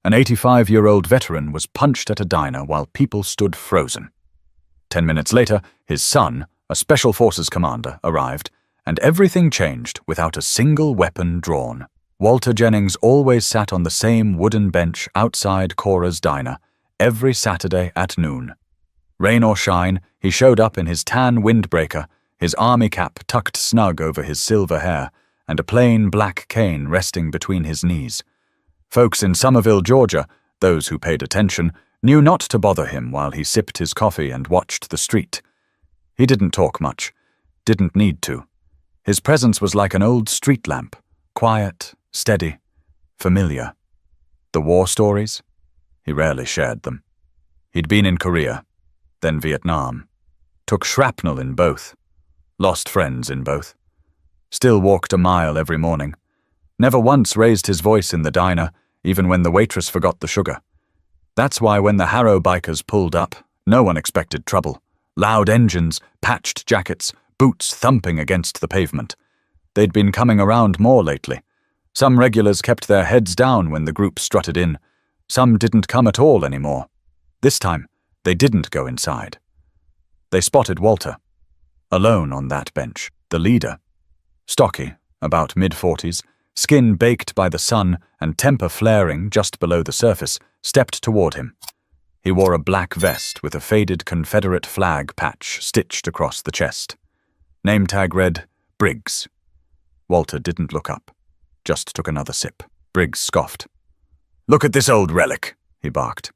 An 85-year-old veteran was punched at a diner while people stood frozen. 10 minutes later, his son, a Special Forces commander, arrived, and everything changed without a single weapon drawn. Walter Jennings always sat on the same wooden bench outside Cora's diner, every Saturday at noon. Rain or shine, he showed up in his tan windbreaker, his army cap tucked snug over his silver hair, and a plain black cane resting between his knees. Folks in Somerville, Georgia, those who paid attention, knew not to bother him while he sipped his coffee and watched the street. He didn't talk much, didn't need to. His presence was like an old street lamp, quiet, steady, familiar. The war stories? He rarely shared them. He'd been in Korea, then Vietnam. Took shrapnel in both. Lost friends in both. Still walked a mile every morning. Never once raised his voice in the diner, even when the waitress forgot the sugar. That's why when the Harrow bikers pulled up, no one expected trouble. Loud engines, patched jackets, boots thumping against the pavement. They'd been coming around more lately. Some regulars kept their heads down when the group strutted in. Some didn't come at all anymore. This time, they didn't go inside. They spotted Walter. Alone on that bench, the leader. Stocky, about mid-40s, skin baked by the sun and temper flaring just below the surface, stepped toward him. He wore a black vest with a faded Confederate flag patch stitched across the chest. Name tag read, Briggs. Walter didn't look up, just took another sip. Briggs scoffed. "Look at this old relic," he barked.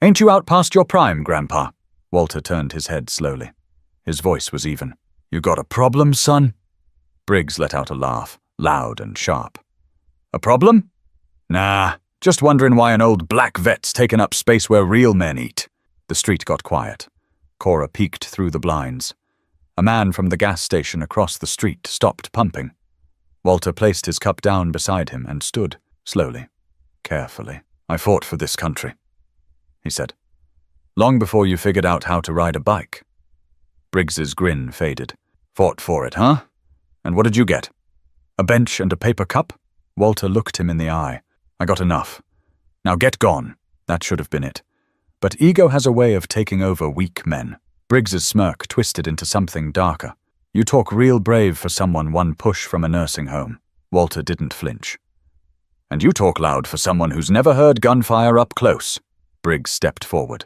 "Ain't you out past your prime, Grandpa?" Walter turned his head slowly. His voice was even. "You got a problem, son?" Briggs let out a laugh, loud and sharp. "A problem? Nah, just wondering why an old black vet's taken up space where real men eat." The street got quiet. Cora peeked through the blinds. A man from the gas station across the street stopped pumping. Walter placed his cup down beside him and stood, slowly, carefully. "I fought for this country," he said. "Long before you figured out how to ride a bike." Briggs's grin faded. "Fought for it, huh? And what did you get? A bench and a paper cup?" Walter looked him in the eye. "I got enough. Now get gone." That should have been it. But ego has a way of taking over weak men. Briggs's smirk twisted into something darker. "You talk real brave for someone one push from a nursing home." Walter didn't flinch. "And you talk loud for someone who's never heard gunfire up close." Briggs stepped forward.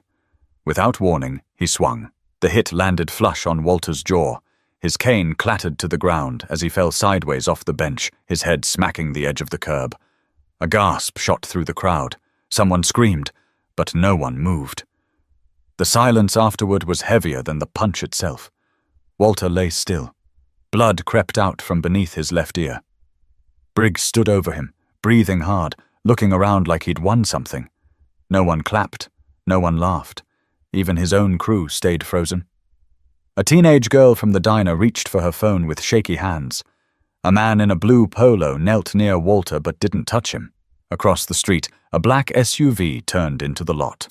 Without warning, he swung. The hit landed flush on Walter's jaw. His cane clattered to the ground as he fell sideways off the bench, his head smacking the edge of the curb. A gasp shot through the crowd. Someone screamed, but no one moved. The silence afterward was heavier than the punch itself. Walter lay still. Blood crept out from beneath his left ear. Briggs stood over him, breathing hard, looking around like he'd won something. No one clapped, no one laughed. Even his own crew stayed frozen. A teenage girl from the diner reached for her phone with shaky hands. A man in a blue polo knelt near Walter but didn't touch him. Across the street, a black SUV turned into the lot.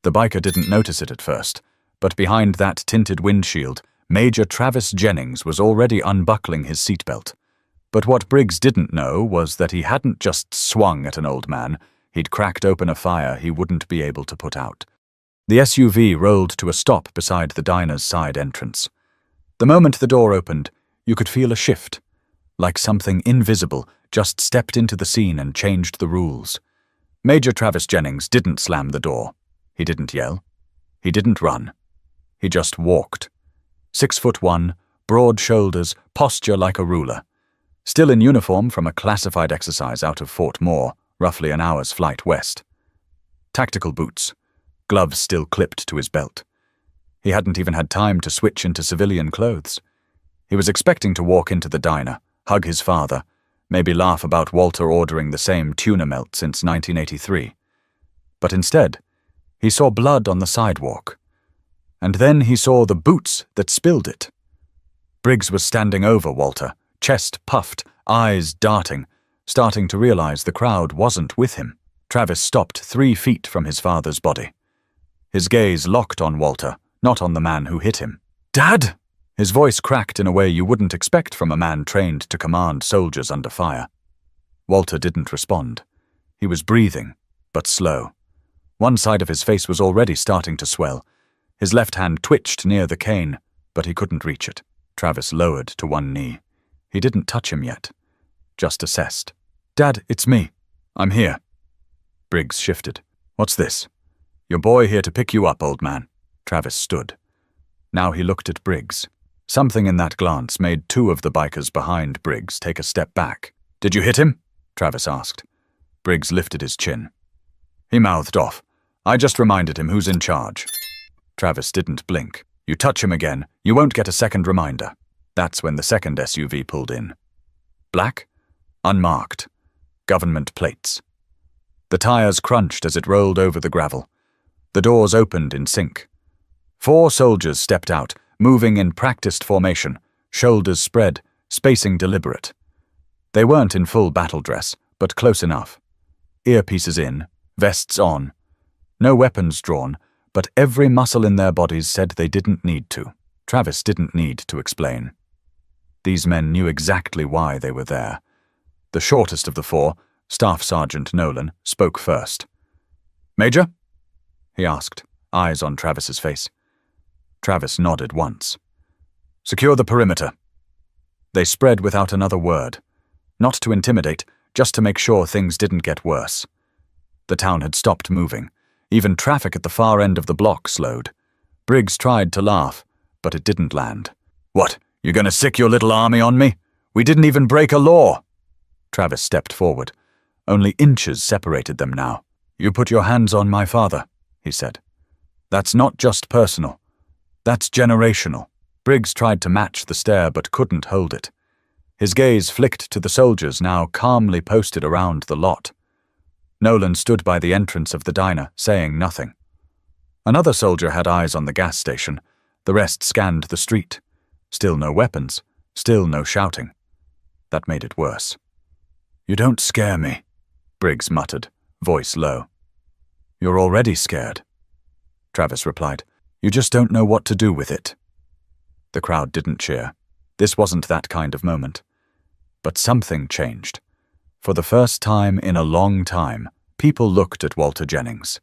The biker didn't notice it at first, but behind that tinted windshield, Major Travis Jennings was already unbuckling his seatbelt. But what Briggs didn't know was that he hadn't just swung at an old man, he'd cracked open a fire he wouldn't be able to put out. The SUV rolled to a stop beside the diner's side entrance. The moment the door opened, you could feel a shift, like something invisible just stepped into the scene and changed the rules. Major Travis Jennings didn't slam the door. He didn't yell. He didn't run. He just walked. 6'1", broad shoulders, posture like a ruler. Still in uniform from a classified exercise out of Fort Moore, roughly an hour's flight west. Tactical boots. Gloves still clipped to his belt. He hadn't even had time to switch into civilian clothes. He was expecting to walk into the diner, hug his father, maybe laugh about Walter ordering the same tuna melt since 1983. But instead, he saw blood on the sidewalk. And then he saw the boots that spilled it. Briggs was standing over Walter, chest puffed, eyes darting, starting to realize the crowd wasn't with him. Travis stopped 3 feet from his father's body. His gaze locked on Walter, not on the man who hit him. "Dad!" His voice cracked in a way you wouldn't expect from a man trained to command soldiers under fire. Walter didn't respond. He was breathing, but slow. One side of his face was already starting to swell. His left hand twitched near the cane, but he couldn't reach it. Travis lowered to one knee. He didn't touch him yet, just assessed. "Dad, it's me. I'm here." Briggs shifted. "What's this?" "Your boy here to pick you up, old man." Travis stood. Now he looked at Briggs. Something in that glance made two of the bikers behind Briggs take a step back. "Did you hit him?" Travis asked. Briggs lifted his chin. He mouthed off. "I just reminded him who's in charge." Travis didn't blink. "You touch him again, you won't get a second reminder." That's when the second SUV pulled in. Black? Unmarked. Government plates. The tires crunched as it rolled over the gravel. The doors opened in sync. 4 soldiers stepped out, moving in practiced formation, shoulders spread, spacing deliberate. They weren't in full battle dress, but close enough. Earpieces in, vests on. No weapons drawn, but every muscle in their bodies said they didn't need to. Travis didn't need to explain. These men knew exactly why they were there. The shortest of the 4, Staff Sergeant Nolan, spoke first. "Major?" he asked, eyes on Travis's face. Travis nodded once. "Secure the perimeter." They spread without another word. Not to intimidate, just to make sure things didn't get worse. The town had stopped moving. Even traffic at the far end of the block slowed. Briggs tried to laugh, but it didn't land. "What, you gonna sick your little army on me? We didn't even break a law." Travis stepped forward. Only inches separated them now. "You put your hands on my father," he said. "That's not just personal. That's generational." Briggs tried to match the stare but couldn't hold it. His gaze flicked to the soldiers now calmly posted around the lot. Nolan stood by the entrance of the diner, saying nothing. Another soldier had eyes on the gas station. The rest scanned the street. Still no weapons. Still no shouting. That made it worse. "You don't scare me," Briggs muttered, voice low. "You're already scared," Travis replied. "You just don't know what to do with it." The crowd didn't cheer. This wasn't that kind of moment. But something changed. For the first time in a long time, people looked at Walter Jennings.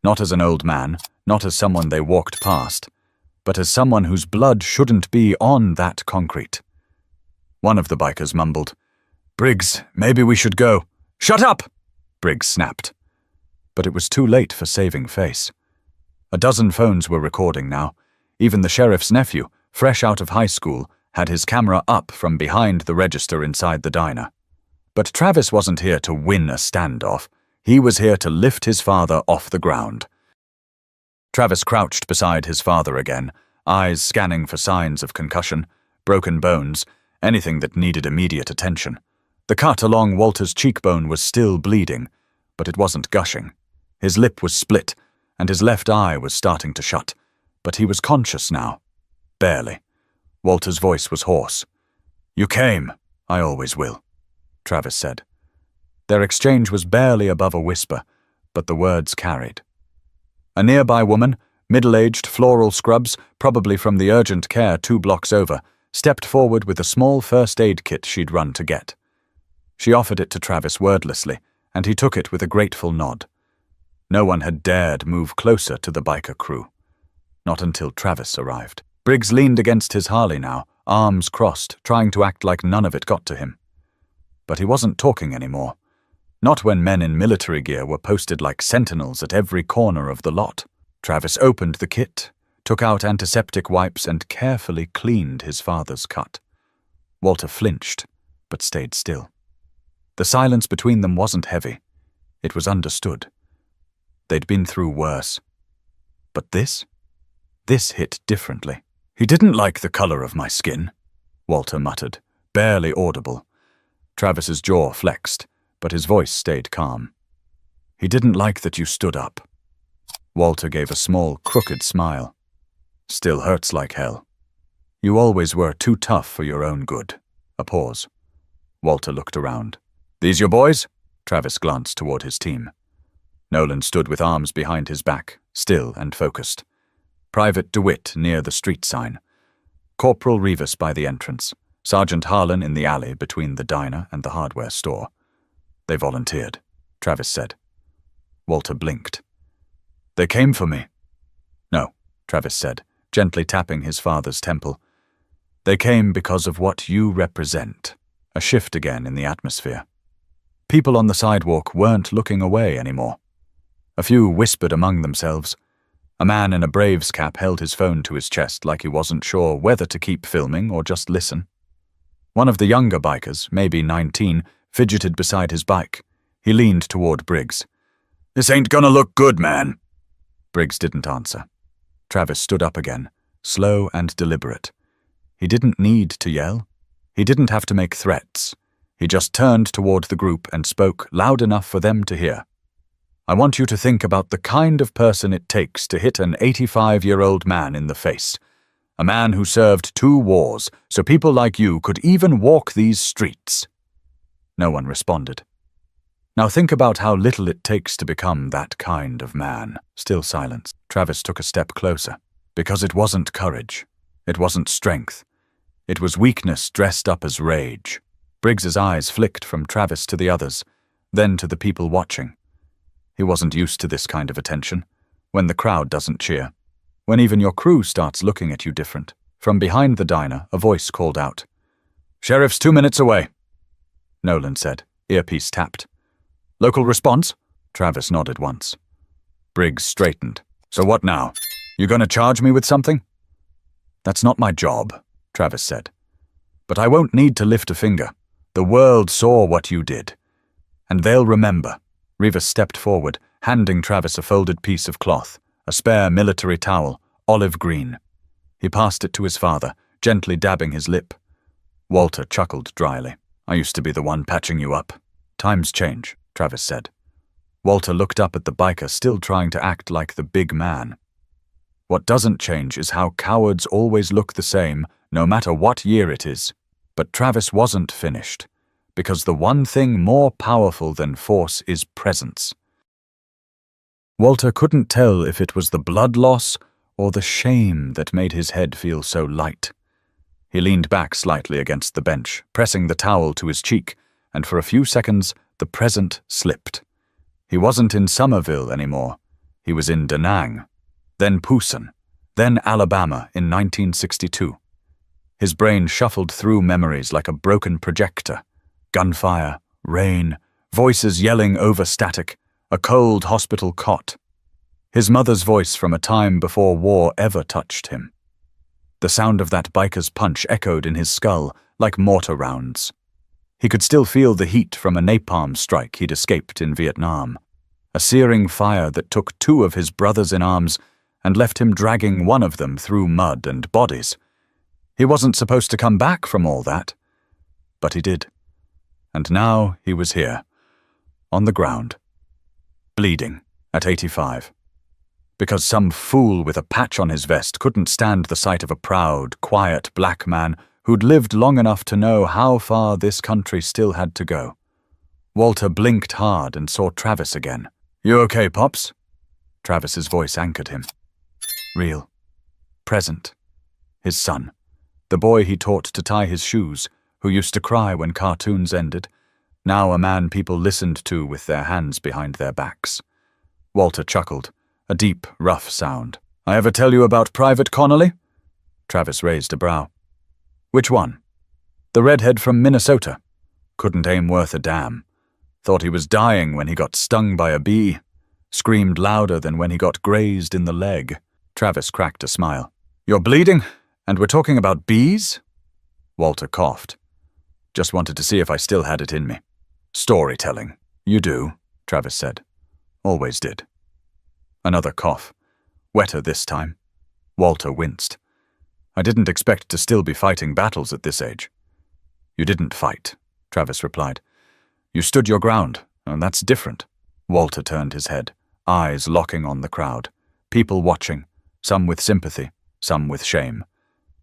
Not as an old man, not as someone they walked past, but as someone whose blood shouldn't be on that concrete. One of the bikers mumbled, "Briggs, maybe we should go." "Shut up!" Briggs snapped. But it was too late for saving face. A dozen phones were recording now. Even the sheriff's nephew, fresh out of high school, had his camera up from behind the register inside the diner. But Travis wasn't here to win a standoff. He was here to lift his father off the ground. Travis crouched beside his father again, eyes scanning for signs of concussion, broken bones, anything that needed immediate attention. The cut along Walter's cheekbone was still bleeding, but it wasn't gushing. His lip was split, and his left eye was starting to shut, but he was conscious now. Barely. Walter's voice was hoarse. "You came. I always will," Travis said. Their exchange was barely above a whisper, but the words carried. A nearby woman, middle-aged, floral scrubs, probably from the urgent care 2 blocks over, stepped forward with a small first aid kit she'd run to get. She offered it to Travis wordlessly, and he took it with a grateful nod. No one had dared move closer to the biker crew. Not until Travis arrived. Briggs leaned against his Harley now, arms crossed, trying to act like none of it got to him. But he wasn't talking anymore. Not when men in military gear were posted like sentinels at every corner of the lot. Travis opened the kit, took out antiseptic wipes, and carefully cleaned his father's cut. Walter flinched, but stayed still. The silence between them wasn't heavy. It was understood. They'd been through worse. But this hit differently. "He didn't like the color of my skin," Walter muttered, barely audible. Travis's jaw flexed, but his voice stayed calm. "He didn't like that you stood up." Walter gave a small, crooked smile. "Still hurts like hell. You always were too tough for your own good." A pause. Walter looked around. "These your boys?" Travis glanced toward his team. Nolan stood with arms behind his back, still and focused. Private DeWitt near the street sign. Corporal Rivas by the entrance. Sergeant Harlan in the alley between the diner and the hardware store. "They volunteered," Travis said. Walter blinked. They came for me. No, Travis said, gently tapping his father's temple. They came because of what you represent. A shift again in the atmosphere. People on the sidewalk weren't looking away anymore. A few whispered among themselves. A man in a Braves cap held his phone to his chest like he wasn't sure whether to keep filming or just listen. One of the younger bikers, maybe 19, fidgeted beside his bike. He leaned toward Briggs. "This ain't gonna look good, man." Briggs didn't answer. Travis stood up again, slow and deliberate. He didn't need to yell. He didn't have to make threats. He just turned toward the group and spoke loud enough for them to hear. "I want you to think about the kind of person it takes to hit an 85-year-old man in the face. A man who served 2 wars, so people like you could even walk these streets." No one responded. "Now think about how little it takes to become that kind of man." Still silence. Travis took a step closer. Because it wasn't courage. It wasn't strength. It was weakness dressed up as rage. Briggs's eyes flicked from Travis to the others, then to the people watching. He wasn't used to this kind of attention. When the crowd doesn't cheer. When even your crew starts looking at you different. From behind the diner, a voice called out. "Sheriff's 2 minutes away," Nolan said, earpiece tapped. "Local response?" Travis nodded once. Briggs straightened. "So what now? You gonna charge me with something?" "That's not my job," Travis said. "But I won't need to lift a finger. The world saw what you did. And they'll remember." Rivas stepped forward, handing Travis a folded piece of cloth, a spare military towel, olive green. He passed it to his father, gently dabbing his lip. Walter chuckled dryly. "I used to be the one patching you up." "Times change," Travis said. Walter looked up at the biker still trying to act like the big man. "What doesn't change is how cowards always look the same, no matter what year it is." But Travis wasn't finished, because the one thing more powerful than force is presence. Walter couldn't tell if it was the blood loss or the shame that made his head feel so light. He leaned back slightly against the bench, pressing the towel to his cheek, and for a few seconds the present slipped. He wasn't in Somerville anymore. He was in Da Nang, then Pusan, then Alabama in 1962. His brain shuffled through memories like a broken projector. Gunfire, rain, voices yelling over static, a cold hospital cot. His mother's voice from a time before war ever touched him. The sound of that biker's punch echoed in his skull like mortar rounds. He could still feel the heat from a napalm strike he'd escaped in Vietnam, a searing fire that took 2 of his brothers in arms and left him dragging one of them through mud and bodies. He wasn't supposed to come back from all that, but he did. And now he was here, on the ground, bleeding at 85. Because some fool with a patch on his vest couldn't stand the sight of a proud, quiet black man who'd lived long enough to know how far this country still had to go. Walter blinked hard and saw Travis again. "You okay, Pops?" Travis's voice anchored him. Real. Present. His son. The boy he taught to tie his shoes, who used to cry when cartoons ended. Now a man people listened to with their hands behind their backs. Walter chuckled. A deep, rough sound. "I ever tell you about Private Connolly?" Travis raised a brow. "Which one?" "The redhead from Minnesota. Couldn't aim worth a damn. Thought he was dying when he got stung by a bee. Screamed louder than when he got grazed in the leg." Travis cracked a smile. "You're bleeding? And we're talking about bees?" Walter coughed. "Just wanted to see if I still had it in me." "Storytelling. You do," Travis said. "Always did." Another cough. Wetter this time. Walter winced. "I didn't expect to still be fighting battles at this age." "You didn't fight," Travis replied. "You stood your ground, and that's different." Walter turned his head, eyes locking on the crowd. People watching, some with sympathy, some with shame.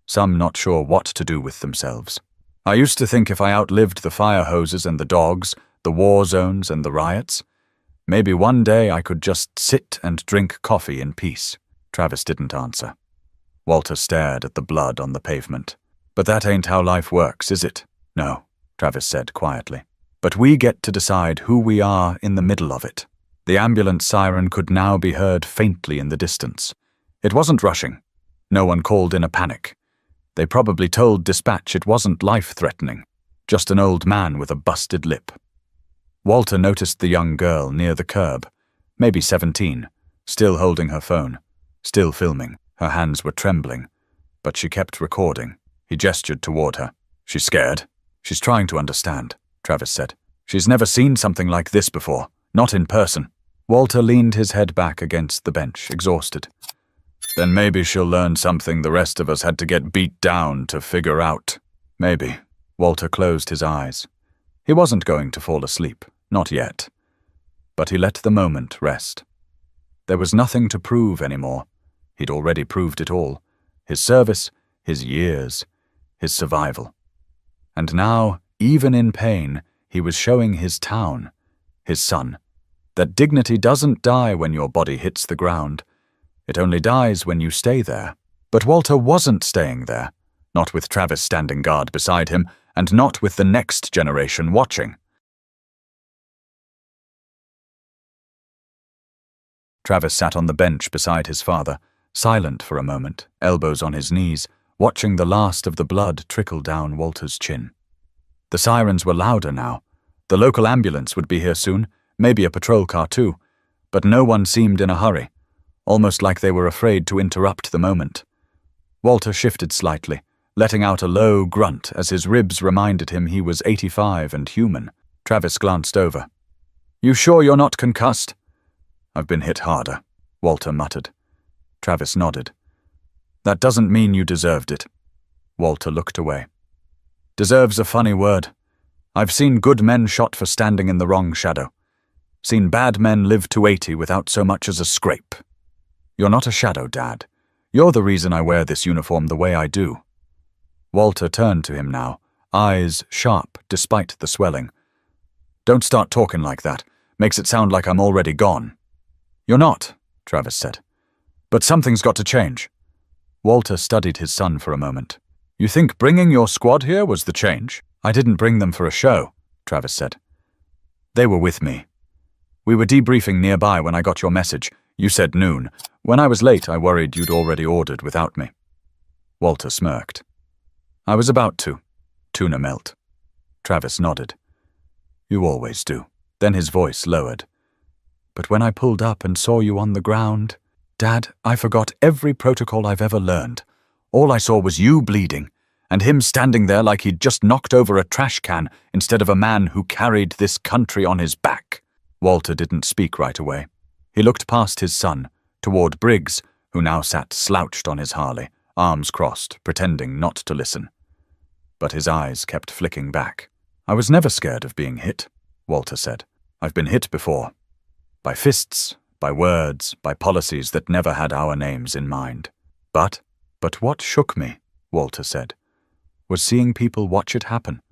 Some not sure what to do with themselves. "I used to think if I outlived the fire hoses and the dogs, the war zones and the riots, maybe one day I could just sit and drink coffee in peace." Travis didn't answer. Walter stared at the blood on the pavement. "But that ain't how life works, is it?" "No," Travis said quietly. "But we get to decide who we are in the middle of it." The ambulance siren could now be heard faintly in the distance. It wasn't rushing. No one called in a panic. They probably told dispatch it wasn't life-threatening, just an old man with a busted lip. Walter noticed the young girl near the curb, maybe 17, still holding her phone, still filming. Her hands were trembling, but she kept recording. He gestured toward her. "She's scared. She's trying to understand," Travis said. "She's never seen something like this before, not in person." Walter leaned his head back against the bench, exhausted. "Then maybe she'll learn something the rest of us had to get beat down to figure out. Maybe." Walter closed his eyes. He wasn't going to fall asleep, not yet. But he let the moment rest. There was nothing to prove anymore. He'd already proved it all. His service, his years, his survival. And now, even in pain, he was showing his town, his son, that dignity doesn't die when your body hits the ground. It only dies when you stay there. But Walter wasn't staying there, not with Travis standing guard beside him, and not with the next generation watching. Travis sat on the bench beside his father, silent for a moment, elbows on his knees, watching the last of the blood trickle down Walter's chin. The sirens were louder now. The local ambulance would be here soon, maybe a patrol car too, but no one seemed in a hurry, almost like they were afraid to interrupt the moment. Walter shifted slightly, letting out a low grunt as his ribs reminded him he was 85 and human. Travis glanced over. "You sure you're not concussed?" "I've been hit harder," Walter muttered. Travis nodded. "That doesn't mean you deserved it." Walter looked away. "Deserve's a funny word. I've seen good men shot for standing in the wrong shadow. Seen bad men live to 80 without so much as a scrape. You're not a shadow, Dad. You're the reason I wear this uniform the way I do." Walter turned to him now, eyes sharp despite the swelling. "Don't start talking like that. Makes it sound like I'm already gone." "You're not," Travis said. "But something's got to change." Walter studied his son for a moment. "You think bringing your squad here was the change?" "I didn't bring them for a show," Travis said. "They were with me. We were debriefing nearby when I got your message. You said noon. When I was late, I worried you'd already ordered without me." Walter smirked. "I was about to. Tuna melt." Travis nodded. "You always do." Then his voice lowered. "But when I pulled up and saw you on the ground, Dad, I forgot every protocol I've ever learned. All I saw was you bleeding, and him standing there like he'd just knocked over a trash can instead of a man who carried this country on his back." Walter didn't speak right away. He looked past his son, toward Briggs, who now sat slouched on his Harley, arms crossed, pretending not to listen. But his eyes kept flicking back. "I was never scared of being hit," Walter said. "I've been hit before. By fists, by words, by policies that never had our names in mind. But what shook me," Walter said, "was seeing people watch it happen.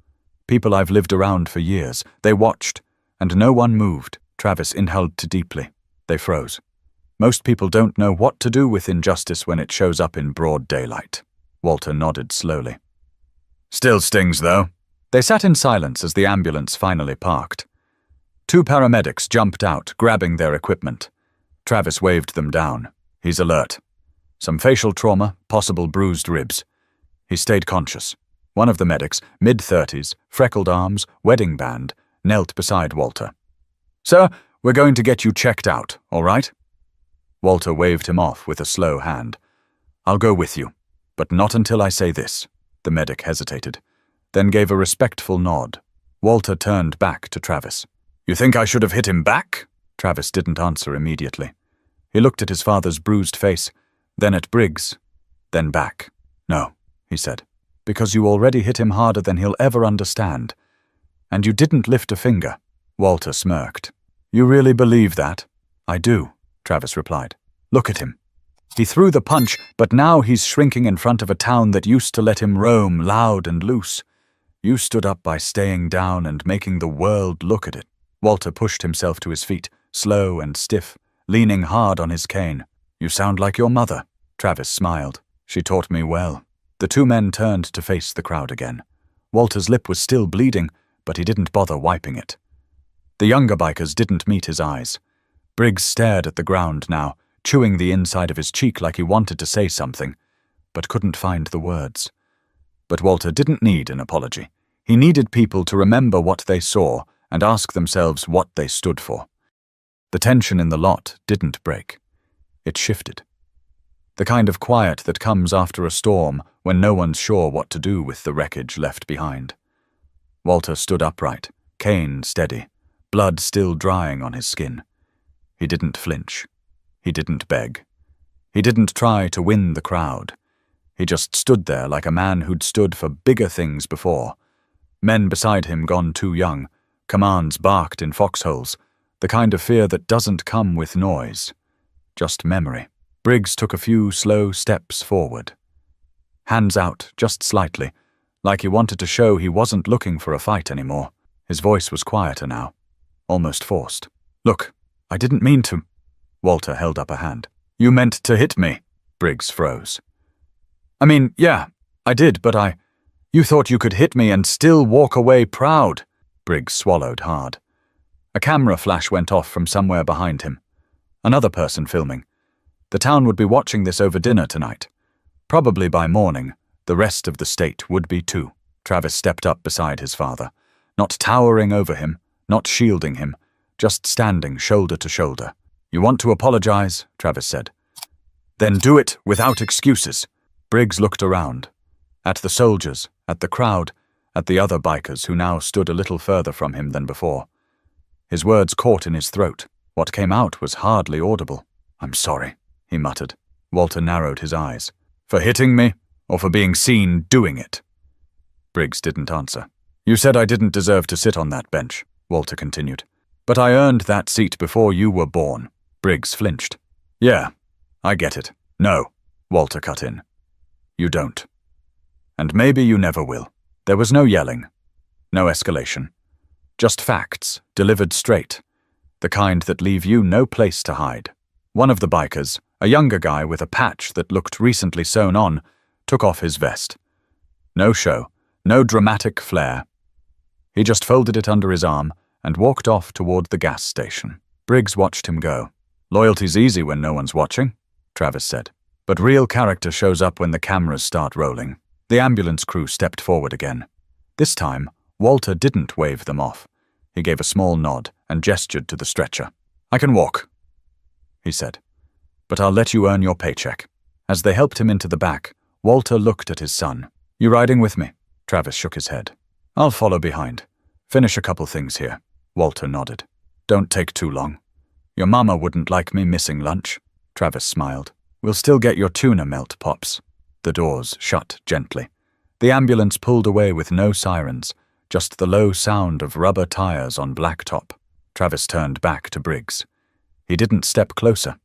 People I've lived around for years. They watched, and no one moved." Travis inhaled too deeply. They froze. "Most people don't know what to do with injustice when it shows up in broad daylight." Walter nodded slowly. "Still stings, though." They sat in silence as the ambulance finally parked. 2 paramedics jumped out, grabbing their equipment. Travis waved them down. "He's alert. Some facial trauma, possible bruised ribs." He stayed conscious. One of the medics, mid-30s, freckled arms, wedding band, knelt beside Walter. "Sir, we're going to get you checked out, all right?" Walter waved him off with a slow hand. "I'll go with you, but not until I say this." The medic hesitated, then gave a respectful nod. Walter turned back to Travis. "You think I should have hit him back?" Travis didn't answer immediately. He looked at his father's bruised face, then at Briggs, then back. "No," he said, "because you already hit him harder than he'll ever understand. And you didn't lift a finger." Walter smirked. "You really believe that?" "I do," Travis replied. "Look at him. He threw the punch, but now he's shrinking in front of a town that used to let him roam loud and loose. You stood up by staying down and making the world look at it." Walter pushed himself to his feet, slow and stiff, leaning hard on his cane. "You sound like your mother." Travis smiled. "She taught me well." The 2 men turned to face the crowd again. Walter's lip was still bleeding, but he didn't bother wiping it. The younger bikers didn't meet his eyes. Briggs stared at the ground now, chewing the inside of his cheek like he wanted to say something, but couldn't find the words. But Walter didn't need an apology. He needed people to remember what they saw and ask themselves what they stood for. The tension in the lot didn't break. It shifted. The kind of quiet that comes after a storm when no one's sure what to do with the wreckage left behind. Walter stood upright, cane steady, blood still drying on his skin. He didn't flinch. He didn't beg. He didn't try to win the crowd. He just stood there like a man who'd stood for bigger things before. Men beside him gone too young, commands barked in foxholes, the kind of fear that doesn't come with noise, just memory. Briggs took a few slow steps forward. Hands out, just slightly, like he wanted to show he wasn't looking for a fight anymore. His voice was quieter now, almost forced. "Look, I didn't mean to." Walter held up a hand. "You meant to hit me." Briggs froze. "I mean, yeah, I did, but You thought you could hit me and still walk away proud." Briggs swallowed hard. A camera flash went off from somewhere behind him. Another person filming. The town would be watching this over dinner tonight. Probably by morning, the rest of the state would be too. Travis stepped up beside his father, not towering over him, not shielding him, just standing shoulder to shoulder. "You want to apologize?" Travis said. "Then do it without excuses." Briggs looked around. At the soldiers, at the crowd, at the other bikers who now stood a little further from him than before. His words caught in his throat. What came out was hardly audible. "I'm sorry," he muttered. Walter narrowed his eyes. "For hitting me, or for being seen doing it?" Briggs didn't answer. "You said I didn't deserve to sit on that bench," Walter continued. "But I earned that seat before you were born." Briggs flinched. "Yeah, I get it." "No," Walter cut in. "You don't. And maybe you never will." There was no yelling, no escalation. Just facts, delivered straight. The kind that leave you no place to hide. One of the bikers, a younger guy with a patch that looked recently sewn on, took off his vest. No show, no dramatic flair. He just folded it under his arm and walked off toward the gas station. Briggs watched him go. "Loyalty's easy when no one's watching," Travis said. "But real character shows up when the cameras start rolling." The ambulance crew stepped forward again. This time, Walter didn't wave them off. He gave a small nod and gestured to the stretcher. "I can walk," he said, "but I'll let you earn your paycheck." As they helped him into the back, Walter looked at his son. "You riding with me?" Travis shook his head. "I'll follow behind. Finish a couple things here." Walter nodded. "Don't take too long. Your mama wouldn't like me missing lunch." Travis smiled. "We'll still get your tuna melt, Pops." The doors shut gently. The ambulance pulled away with no sirens, just the low sound of rubber tires on blacktop. Travis turned back to Briggs. He didn't step closer.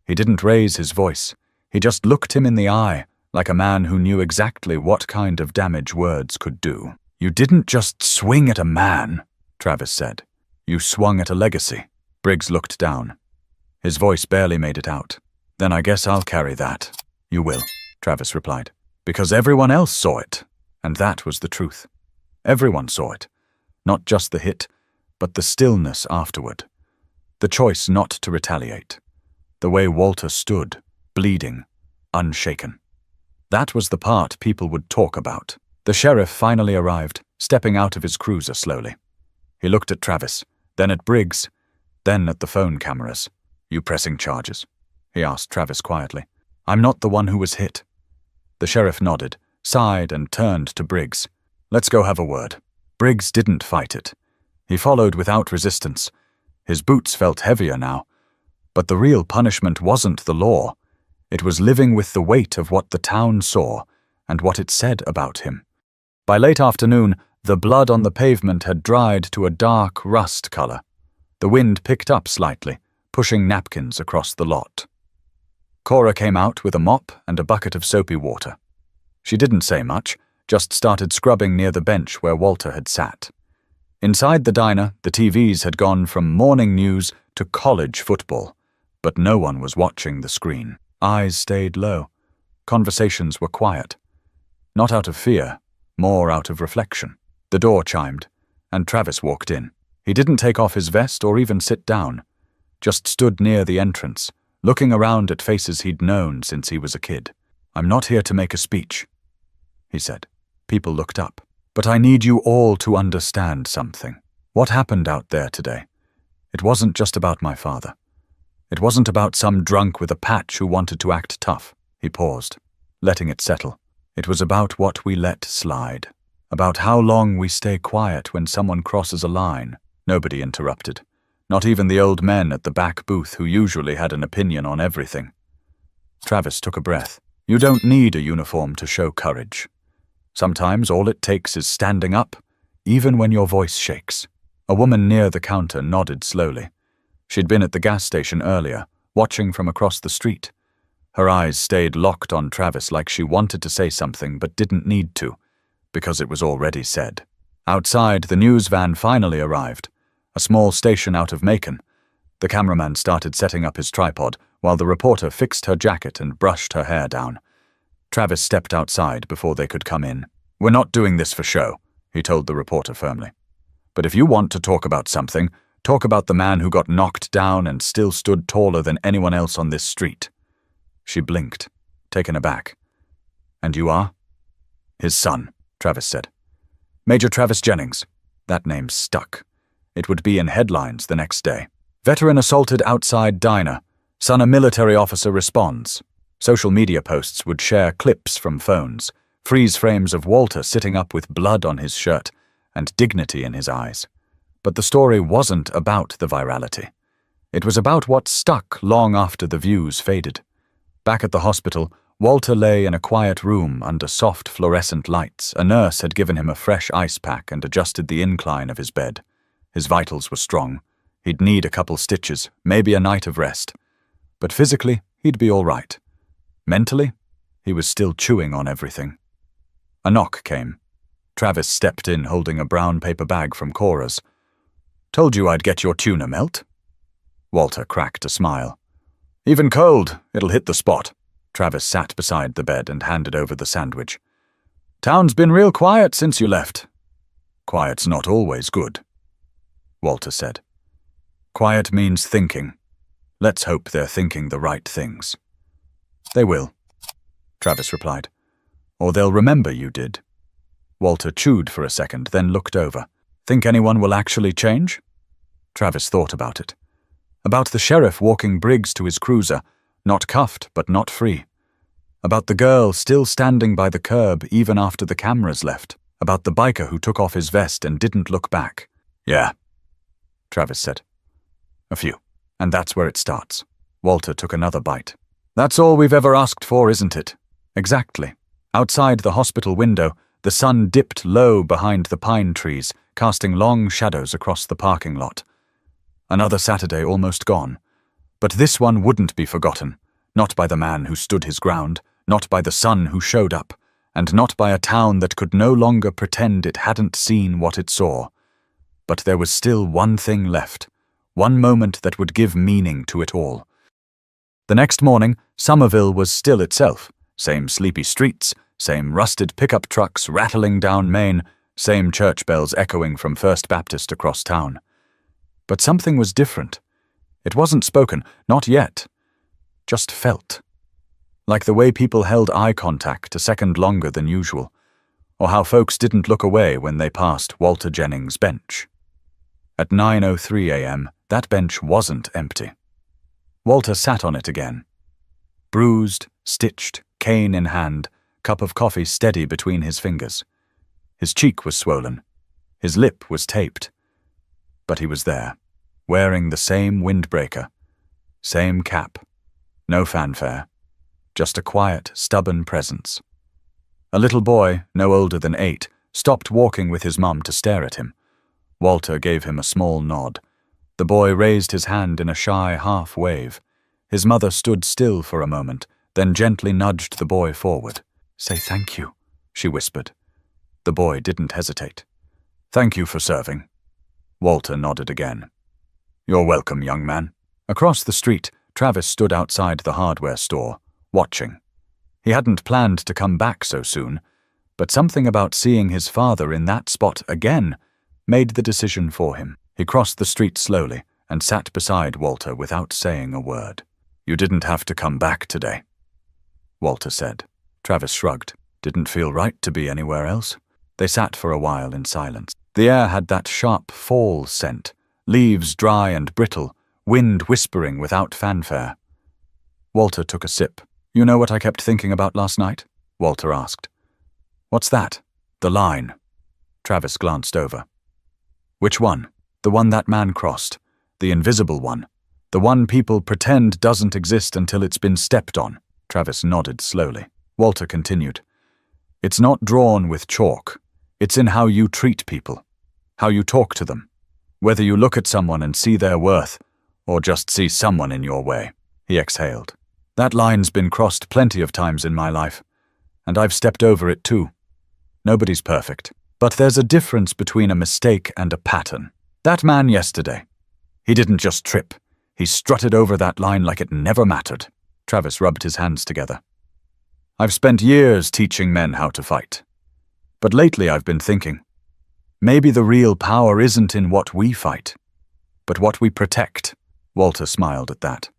He didn't raise his voice. He just looked him in the eye, like a man who knew exactly what kind of damage words could do. "You didn't just swing at a man," Travis said. "You swung at a legacy." Briggs looked down. His voice barely made it out. "Then I guess I'll carry that." "You will," Travis replied. "Because everyone else saw it." And that was the truth. Everyone saw it. Not just the hit, but the stillness afterward. The choice not to retaliate. The way Walter stood, bleeding, unshaken. That was the part people would talk about. The sheriff finally arrived, stepping out of his cruiser slowly. He looked at Travis, then at Briggs, then at the phone cameras. "You pressing charges?" he asked Travis quietly. "I'm not the one who was hit." The sheriff nodded, sighed and turned to Briggs. "Let's go have a word." Briggs didn't fight it. He followed without resistance. His boots felt heavier now. But the real punishment wasn't the law. It was living with the weight of what the town saw and what it said about him. By late afternoon, the blood on the pavement had dried to a dark rust color. The wind picked up slightly, pushing napkins across the lot. Cora came out with a mop and a bucket of soapy water. She didn't say much, just started scrubbing near the bench where Walter had sat. Inside the diner, the TVs had gone from morning news to college football, but no one was watching the screen. Eyes stayed low. Conversations were quiet. Not out of fear, more out of reflection. The door chimed, and Travis walked in. He didn't take off his vest or even sit down. just stood near the entrance, looking around at faces he'd known since he was a kid. "I'm not here to make a speech," he said. People looked up. "But I need you all to understand something. What happened out there today? It wasn't just about my father. It wasn't about some drunk with a patch who wanted to act tough." He paused, letting it settle. "It was about what we let slide. About how long we stay quiet when someone crosses a line." Nobody interrupted. Not even the old men at the back booth who usually had an opinion on everything. Travis took a breath. "You don't need a uniform to show courage. Sometimes all it takes is standing up, even when your voice shakes." A woman near the counter nodded slowly. She'd been at the gas station earlier, watching from across the street. Her eyes stayed locked on Travis like she wanted to say something but didn't need to, because it was already said. Outside, the news van finally arrived, a small station out of Macon. The cameraman started setting up his tripod, while the reporter fixed her jacket and brushed her hair down. Travis stepped outside before they could come in. "We're not doing this for show," he told the reporter firmly. "But if you want to talk about something, talk about the man who got knocked down and still stood taller than anyone else on this street." She blinked, taken aback. "And you are?" "His son," Travis said. "Major Travis Jennings." That name stuck. It would be in headlines the next day. "Veteran assaulted outside diner. Son a military officer responds." Social media posts would share clips from phones, freeze frames of Walter sitting up with blood on his shirt and dignity in his eyes. But the story wasn't about the virality. It was about what stuck long after the views faded. Back at the hospital, Walter lay in a quiet room under soft fluorescent lights. A nurse had given him a fresh ice pack and adjusted the incline of his bed. His vitals were strong. He'd need a couple stitches, maybe a night of rest. But physically, he'd be all right. Mentally, he was still chewing on everything. A knock came. Travis stepped in holding a brown paper bag from Cora's. "Told you I'd get your tuna melt." Walter cracked a smile. "Even cold, it'll hit the spot." Travis sat beside the bed and handed over the sandwich. "Town's been real quiet since you left." "Quiet's not always good," Walter said. "Quiet means thinking. Let's hope they're thinking the right things." "They will," Travis replied. "Or they'll remember you did." Walter chewed for a second, then looked over. "Think anyone will actually change?" Travis thought about it. About the sheriff walking Briggs to his cruiser, not cuffed but not free. About the girl still standing by the curb even after the cameras left. About the biker who took off his vest and didn't look back. "Yeah," Travis said. "A few. And that's where it starts." Walter took another bite. "That's all we've ever asked for, isn't it?" "Exactly." Outside the hospital window, the sun dipped low behind the pine trees, casting long shadows across the parking lot. Another Saturday almost gone. But this one wouldn't be forgotten. Not by the man who stood his ground, not by the son who showed up, and not by a town that could no longer pretend it hadn't seen what it saw. But there was still one thing left, one moment that would give meaning to it all. The next morning, Somerville was still itself. Same sleepy streets, same rusted pickup trucks rattling down Main, same church bells echoing from First Baptist across town. But something was different. It wasn't spoken, not yet. Just felt. Like the way people held eye contact a second longer than usual, or how folks didn't look away when they passed Walter Jennings' bench. At 9:03 a.m., that bench wasn't empty. Walter sat on it again. Bruised, stitched, cane in hand, cup of coffee steady between his fingers. His cheek was swollen. His lip was taped. But he was there, wearing the same windbreaker, same cap. No fanfare. Just a quiet, stubborn presence. A little boy, no older than 8, stopped walking with his mum to stare at him. Walter gave him a small nod. The boy raised his hand in a shy half wave. His mother stood still for a moment, then gently nudged the boy forward. "Say thank you," she whispered. The boy didn't hesitate. "Thank you for serving." Walter nodded again. "You're welcome, young man." Across the street, Travis stood outside the hardware store, watching. He hadn't planned to come back so soon, but something about seeing his father in that spot again made the decision for him. He crossed the street slowly and sat beside Walter without saying a word. "You didn't have to come back today," Walter said. Travis shrugged. Didn't feel right to be anywhere else. They sat for a while in silence. The air had that sharp fall scent, leaves dry and brittle, wind whispering without fanfare. Walter took a sip. "You know what I kept thinking about last night?" Walter asked. "What's that?" "The line." Travis glanced over. "Which one?" "The one that man crossed. The invisible one. The one people pretend doesn't exist until it's been stepped on." Travis nodded slowly. Walter continued. "It's not drawn with chalk. It's in how you treat people, how you talk to them, whether you look at someone and see their worth, or just see someone in your way." He exhaled. "That line's been crossed plenty of times in my life, and I've stepped over it too. Nobody's perfect, but there's a difference between a mistake and a pattern. That man yesterday, he didn't just trip. He strutted over that line like it never mattered." Travis rubbed his hands together. "I've spent years teaching men how to fight. But lately I've been thinking, maybe the real power isn't in what we fight, but what we protect." Walter smiled at that.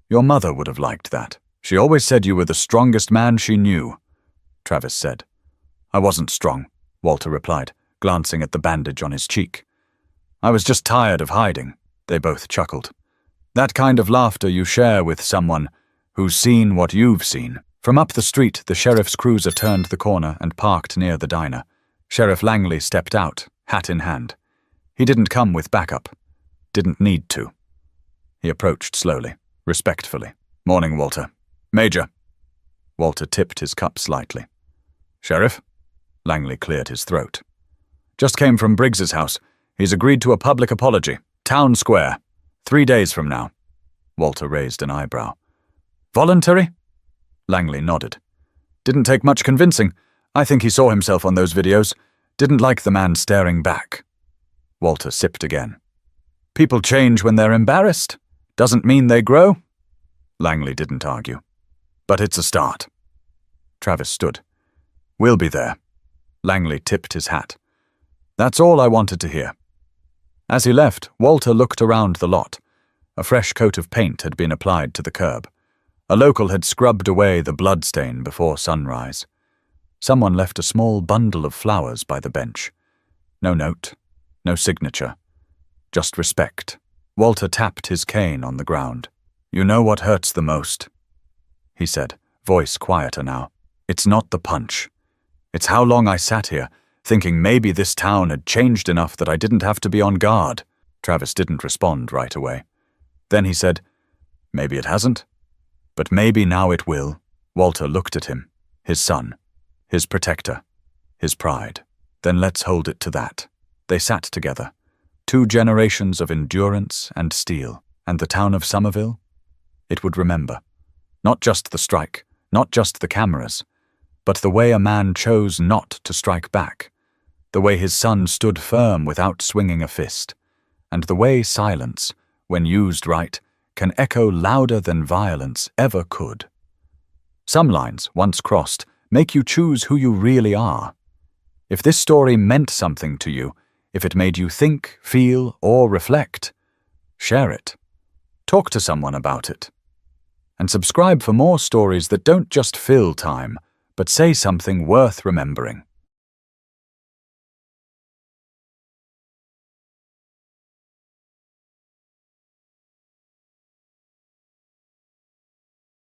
"Your mother would have liked that. She always said you were the strongest man she knew," Travis said. "I wasn't strong," Walter replied, glancing at the bandage on his cheek. "I was just tired of hiding." They both chuckled. "That kind of laughter you share with someone who's seen what you've seen." From up the street, the sheriff's cruiser turned the corner and parked near the diner. Sheriff Langley stepped out, hat in hand. He didn't come with backup. Didn't need to. He approached slowly, respectfully. "Morning, Walter." "Major." Walter tipped his cup slightly. "Sheriff?" Langley cleared his throat. "Just came from Briggs's house. He's agreed to a public apology. Town Square. 3 days from now." Walter raised an eyebrow. "Voluntary?" Langley nodded. "Didn't take much convincing. I think he saw himself on those videos. Didn't like the man staring back." Walter sipped again. "People change when they're embarrassed. Doesn't mean they grow." Langley didn't argue. "But it's a start." Travis stood. "We'll be there." Langley tipped his hat. "That's all I wanted to hear." As he left, Walter looked around the lot. A fresh coat of paint had been applied to the curb. A local had scrubbed away the bloodstain before sunrise. Someone left a small bundle of flowers by the bench. No note, no signature, just respect. Walter tapped his cane on the ground. "You know what hurts the most?" he said, voice quieter now. "It's not the punch. It's how long I sat here, thinking maybe this town had changed enough that I didn't have to be on guard." Travis didn't respond right away. Then he said, "Maybe it hasn't. But maybe now it will." Walter looked at him, his son, his protector, his pride. "Then let's hold it to that." They sat together, 2 generations of endurance and steel, and the town of Somerville? It would remember. Not just the strike, not just the cameras, but the way a man chose not to strike back, the way his son stood firm without swinging a fist, and the way silence, when used right, can echo louder than violence ever could. Some lines, once crossed, make you choose who you really are. If this story meant something to you, if it made you think, feel, or reflect, share it. Talk to someone about it. And subscribe for more stories that don't just fill time, but say something worth remembering.